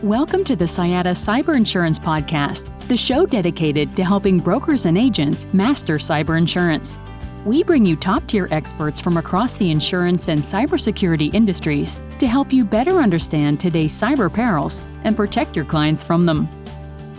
Welcome to the Sciata Cyber Insurance Podcast, the show dedicated to helping brokers and agents master cyber insurance. We bring you top-tier experts from across the insurance and cybersecurity industries to help you better understand today's cyber perils and protect your clients from them.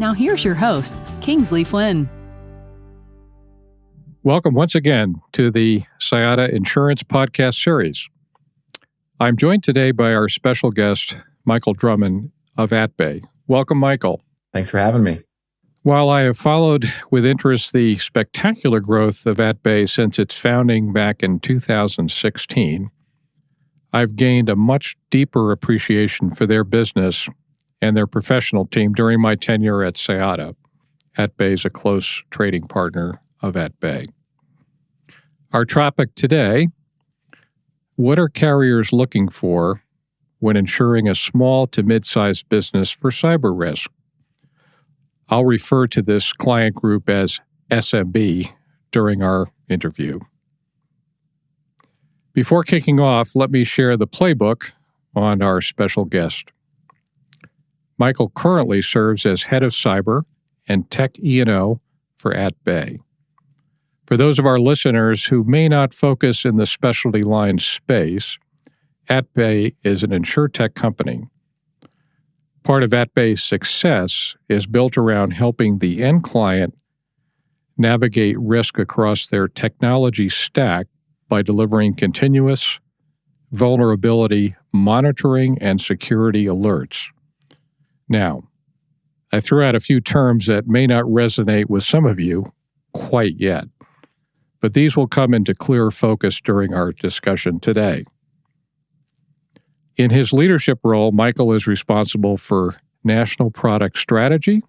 Now here's your host, Kingsley Flynn. Welcome once again to the Sciata Insurance Podcast series. I'm joined today by our special guest, Michael Drummond of AtBay. Welcome, Michael. Thanks for having me. While I have followed with interest the spectacular growth of AtBay since its founding back in 2016, I've gained a much deeper appreciation for their business and their professional team during my tenure at Sciata. AtBay is a close trading partner of AtBay. Our topic today: what are carriers looking for when insuring a small to mid-sized business for cyber risk? I'll refer to this client group as SMB during our interview. Before kicking off, let me share the playbook on our special guest. Michael currently serves as head of cyber and tech E&O for AtBay. For those of our listeners who may not focus in the specialty line space, AtBay is an insurtech company. Part of AtBay's success is built around helping the end client navigate risk across their technology stack by delivering continuous vulnerability monitoring and security alerts. Now, I threw out a few terms that may not resonate with some of you quite yet, but these will come into clear focus during our discussion today. In his leadership role, Michael is responsible for national product strategy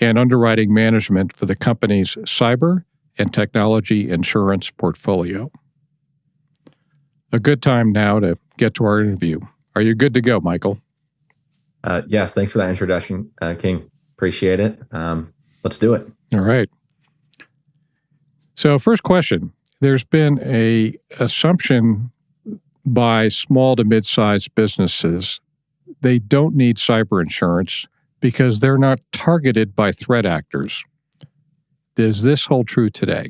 and underwriting management for the company's cyber and technology insurance portfolio. A good time now to get to our interview. Are you good to go, Michael? Yes, thanks for that introduction, King. Appreciate it. Let's do it. All right. So first question, there's been an assumption by small to mid-sized businesses they don't need cyber insurance because they're not targeted by threat actors. Does this hold true today?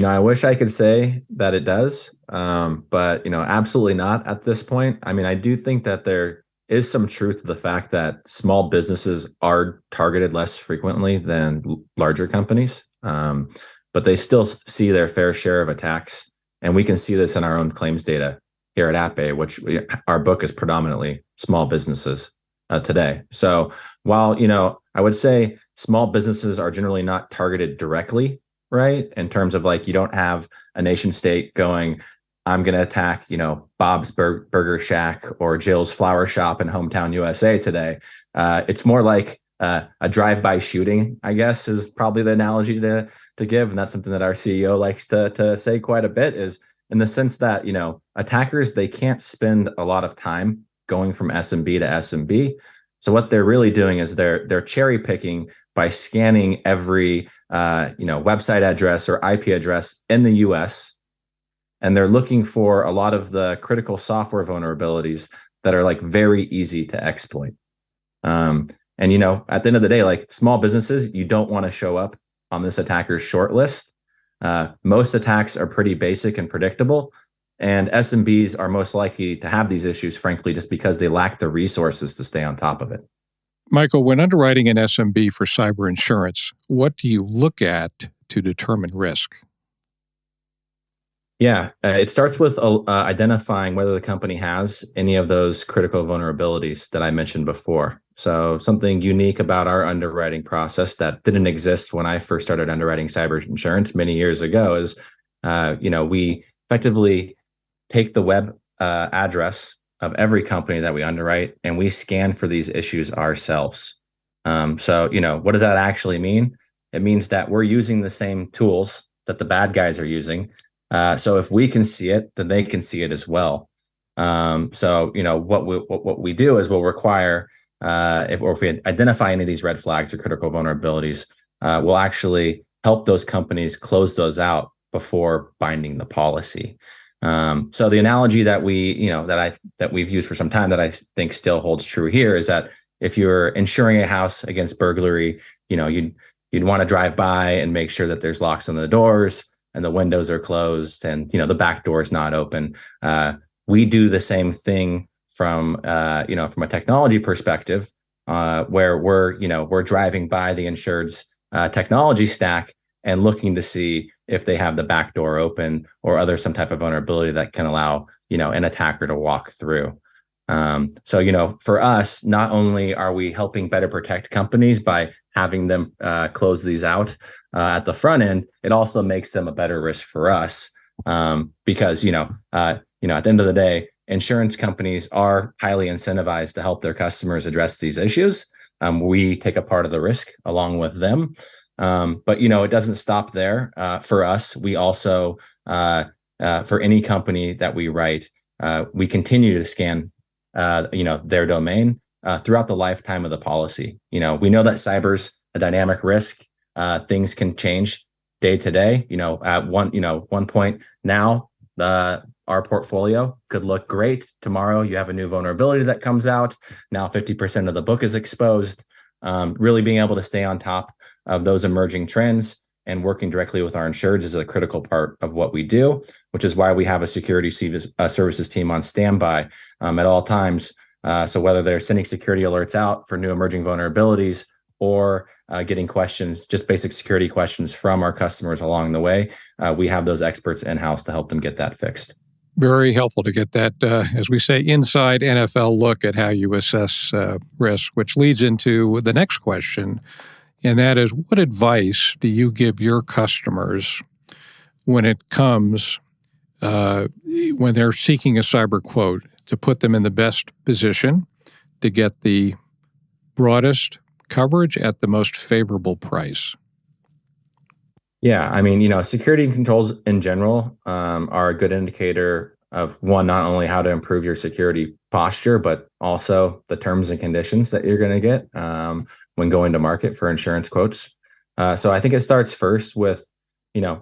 I wish I could say that it does, but absolutely not at this point. I do think that there is some truth to the fact that small businesses are targeted less frequently than larger companies, but they still see their fair share of attacks. And we can see this in our own claims data here at AtBay, which our book is predominantly small businesses today. So while, I would say small businesses are generally not targeted directly, right? In terms of you don't have a nation state going, I'm going to attack, Bob's Burger Shack or Jill's Flower Shop in hometown USA today. It's more like a drive-by shooting, I guess, is probably the analogy to give. And that's something that our CEO likes to say quite a bit, is in the sense that, attackers, they can't spend a lot of time going from SMB to SMB. So what they're really doing is they're cherry picking by scanning every, website address or IP address in the US. And they're looking for a lot of the critical software vulnerabilities that are very easy to exploit. And, at the end of the day, small businesses, you don't want to show up on this attacker's short list. Most attacks are pretty basic and predictable, and SMBs are most likely to have these issues, frankly, just because they lack the resources to stay on top of it. Michael, when underwriting an SMB for cyber insurance, what do you look at to determine risk? Yeah, it starts with identifying whether the company has any of those critical vulnerabilities that I mentioned before. So something unique about our underwriting process that didn't exist when I first started underwriting cyber insurance many years ago is, we effectively take the web address of every company that we underwrite and we scan for these issues ourselves. So what does that actually mean? It means that we're using the same tools that the bad guys are using. So if we can see it, then they can see it as well. So what we do is we'll require, if we identify any of these red flags or critical vulnerabilities, we'll actually help those companies close those out before binding the policy. So the analogy that we've used for some time that I think still holds true here is that if you're insuring a house against burglary, you'd want to drive by and make sure that there's locks on the doors and the windows are closed and the back door is not open. We do the same thing from a technology perspective, where we're driving by the insured's technology stack and looking to see if they have the back door open or some type of vulnerability that can allow an attacker to walk through. So for us, not only are we helping better protect companies by having them close these out at the front end, it also makes them a better risk for us, because at the end of the day, insurance companies are highly incentivized to help their customers address these issues. We take a part of the risk along with them. But it doesn't stop there. For us, we also, for any company that we write, we continue to scan, their domain throughout the lifetime of the policy. We know that cyber's a dynamic risk. Things can change day to day. At one point now, our portfolio could look great. Tomorrow, you have a new vulnerability that comes out. Now, 50% of the book is exposed. Really being able to stay on top of those emerging trends and working directly with our insureds is a critical part of what we do, which is why we have a security services team on standby at all times. So whether they're sending security alerts out for new emerging vulnerabilities or getting questions, just basic security questions from our customers along the way, we have those experts in-house to help them get that fixed. Very helpful to get that, as we say, inside NFL look at how you assess risk, which leads into the next question, and that is, what advice do you give your customers when it comes, when they're seeking a cyber quote, to put them in the best position to get the broadest coverage at the most favorable price? Yeah, I mean, security controls in general are a good indicator of, one, not only how to improve your security posture, but also the terms and conditions that you're going to get when going to market for insurance quotes. So I think it starts first with,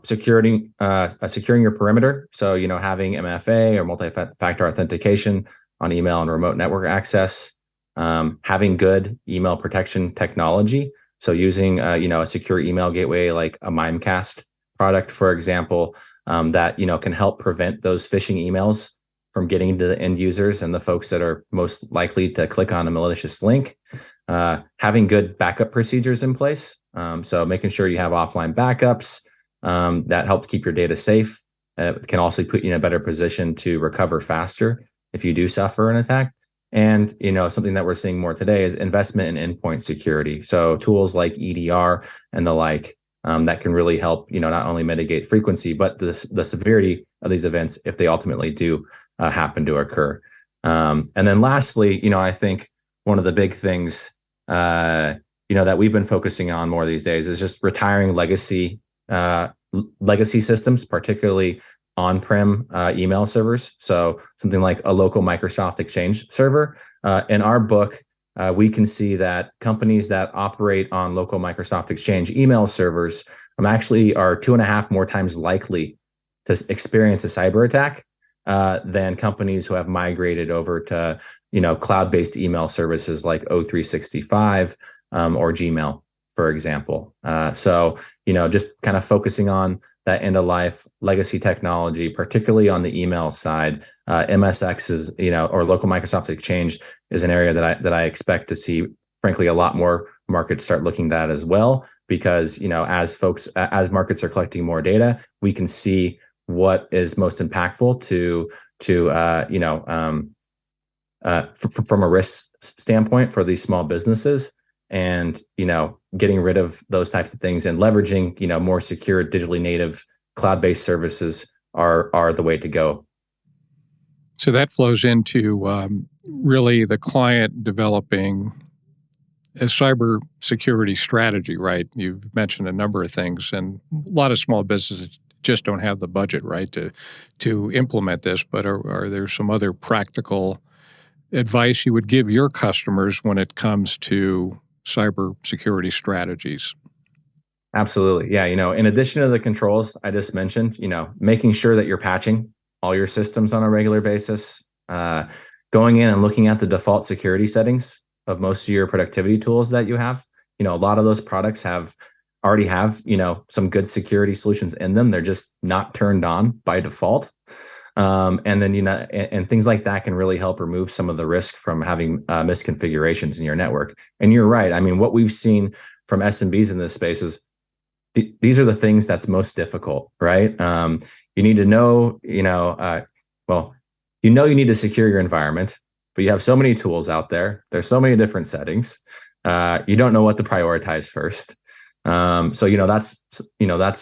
securing your perimeter. So, having MFA or multi-factor authentication on email and remote network access, having good email protection technology. So using, a secure email gateway like a Mimecast product, for example, that, can help prevent those phishing emails from getting to the end users and the folks that are most likely to click on a malicious link. Having good backup procedures in place. So making sure you have offline backups that help keep your data safe. It can also put you in a better position to recover faster if you do suffer an attack. And, something that we're seeing more today is investment in endpoint security. So tools like EDR and the like that can really help, not only mitigate frequency, but the severity of these events if they ultimately do happen to occur. And then lastly, I think one of the big things, that we've been focusing on more these days is just retiring legacy systems, particularly on-prem email servers. So something like a local Microsoft Exchange server. In our book, we can see that companies that operate on local Microsoft Exchange email servers actually are 2.5 more times likely to experience a cyber attack than companies who have migrated over to cloud-based email services like O365 or Gmail, for example. So just kind of focusing on that end-of-life legacy technology, particularly on the email side. MSX is, or local Microsoft Exchange is an area that I expect to see, frankly, a lot more markets start looking at as well, because, as markets are collecting more data, we can see what is most impactful from a risk standpoint for these small businesses. And, getting rid of those types of things and leveraging, more secure, digitally native, cloud-based services are the way to go. So that flows into really the client developing a cybersecurity strategy, right? You've mentioned a number of things, and a lot of small businesses just don't have the budget, right, to implement this. But are there some other practical advice you would give your customers when it comes to cybersecurity strategies? Absolutely. Yeah. In addition to the controls I just mentioned, making sure that you're patching all your systems on a regular basis, going in and looking at the default security settings of most of your productivity tools that you have. A lot of those products already have some good security solutions in them. They're just not turned on by default. And then, and things like that can really help remove some of the risk from having misconfigurations in your network. And you're right. I mean, what we've seen from SMBs in this space is these are the things that's most difficult, right? You need to know, you need to secure your environment, but you have so many tools out there. There's so many different settings. You don't know what to prioritize first. That's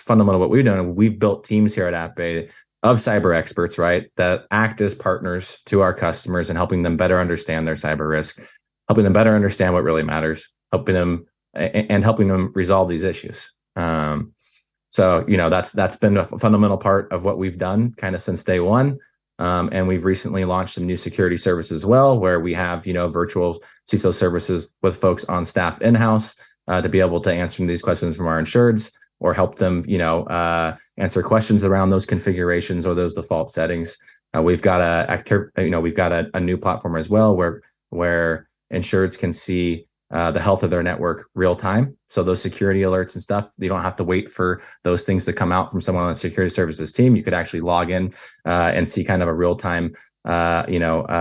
fundamental what we've done. We've built teams here at AppBay of cyber experts, right, that act as partners to our customers and helping them better understand their cyber risk, helping them better understand what really matters, helping them resolve these issues. That's been a fundamental part of what we've done kind of since day one. And we've recently launched some new security services as well, where we have, virtual CISO services with folks on staff in-house to be able to answer these questions from our insureds or help them, answer questions around those configurations or those default settings. We've got a new platform as well where insureds can see the health of their network real time. So those security alerts and stuff, you don't have to wait for those things to come out from someone on the security services team. You could actually log in and see kind of a real time,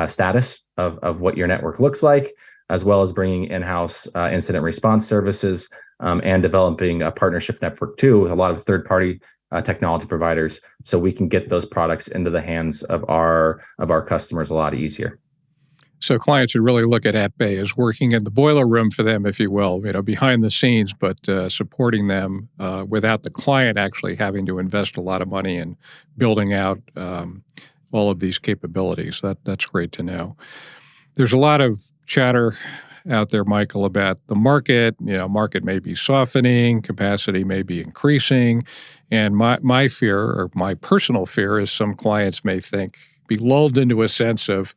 status of what your network looks like, as well as bringing in-house incident response services and developing a partnership network too with a lot of third-party technology providers, so we can get those products into the hands of our customers a lot easier. So clients should really look at AppBay as working in the boiler room for them, if you will, behind the scenes, but supporting them without the client actually having to invest a lot of money in building out all of these capabilities. That's great to know. There's a lot of chatter out there, Michael, about the market. Market may be softening, capacity may be increasing, and my fear, or my personal fear, is some clients may be lulled into a sense of,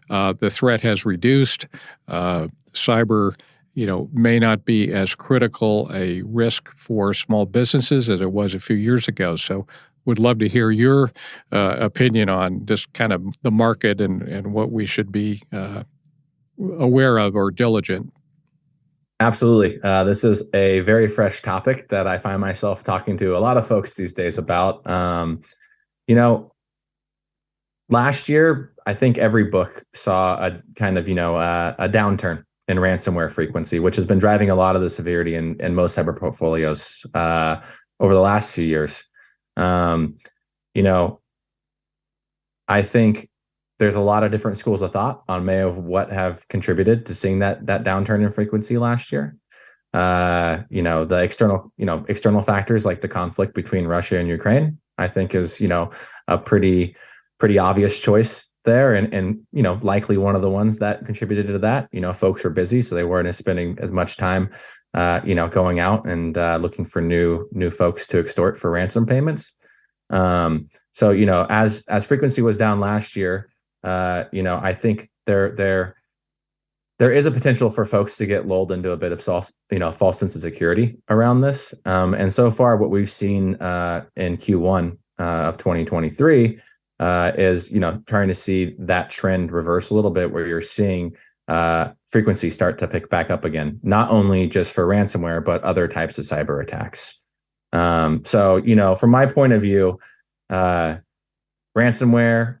the threat has reduced. Cyber, may not be as critical a risk for small businesses as it was a few years ago. So would love to hear your opinion on just kind of the market and what we should be aware of or diligent. Absolutely. This is a very fresh topic that I find myself talking to a lot of folks these days about. Last year, I think every book saw a kind of, a downturn in ransomware frequency, which has been driving a lot of the severity in most cyber portfolios over the last few years. I think there's a lot of different schools of thought on what have contributed to seeing that downturn in frequency last year. The external factors like the conflict between Russia and Ukraine, I think is, a pretty obvious choice there. And likely one of the ones that contributed to that. Folks were busy, so they weren't spending as much time, going out and looking for new folks to extort for ransom payments. As frequency was down last year, I think there is a potential for folks to get lulled into a bit of false sense of security around this. And so far, what we've seen in Q1 of 2023 is trying to see that trend reverse a little bit, where you're seeing frequency start to pick back up again, not only just for ransomware, but other types of cyber attacks. From my point of view, ransomware,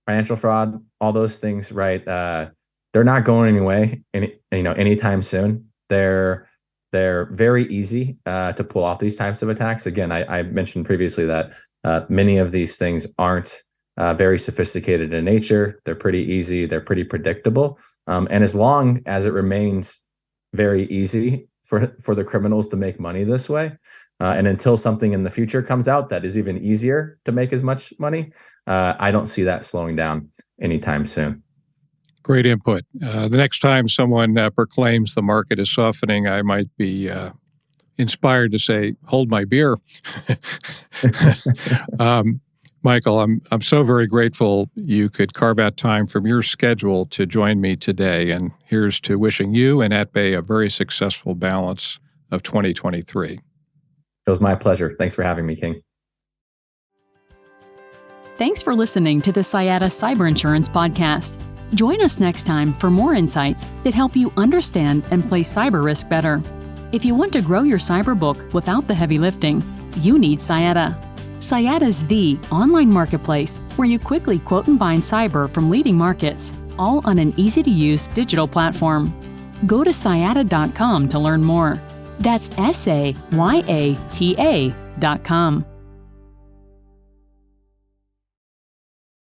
financial fraud, all those things, right? They're not going away anytime soon. They're very easy to pull off these types of attacks. Again, I mentioned previously that many of these things aren't very sophisticated in nature. They're pretty easy. They're pretty predictable. And as long as it remains very easy for the criminals to make money this way, and until something in the future comes out that is even easier to make as much money, I don't see that slowing down anytime soon. Great input. The next time someone proclaims the market is softening, I might be inspired to say, hold my beer. Michael, I'm so very grateful you could carve out time from your schedule to join me today. And here's to wishing you and AppBay a very successful balance of 2023. It was my pleasure. Thanks for having me, King. Thanks for listening to the Sciata Cyber Insurance Podcast. Join us next time for more insights that help you understand and place cyber risk better. If you want to grow your cyber book without the heavy lifting, you need Sciata. Sciata is the online marketplace where you quickly quote and bind cyber from leading markets, all on an easy-to-use digital platform. Go to sciata.com to learn more. That's SAYATA.com.